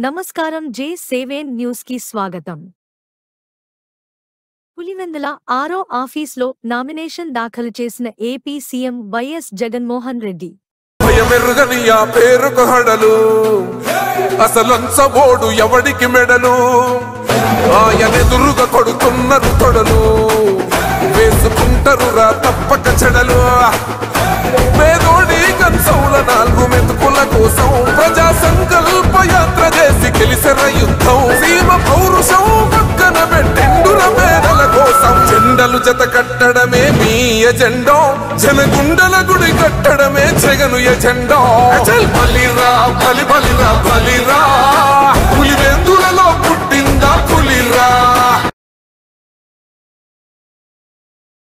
నమస్కారం J7 news కి స్వాగతం. పులివెందుల ఆరో ఆఫీస్లో నామినేషన్ దాఖలు చేసిన AP CM YS Jaganmohan Reddy. భయమెరుగని ఆ పేరుకు హడలు అసలంచబోడు ఎవడికి మెడలు ఆయనెదురుగా కొడుతున్నారు తొడలు వేసుకుంటారు రా తప్పక చెడలు పేదోడి కంచౌల 4 మెతుకుల కోసం ప్రజా సంకల్ప యాత్ర చేసి గెలిసిన యుద్ధం సీమ పౌరుషం పక్కన పెట్టెండుర పేదల కోసం జెండలు జత కట్టడమే మీ ఎజెండా జనగుండల గుడి కట్టడమే జగను ఎజెండా బలిరా బలిరా బలిరా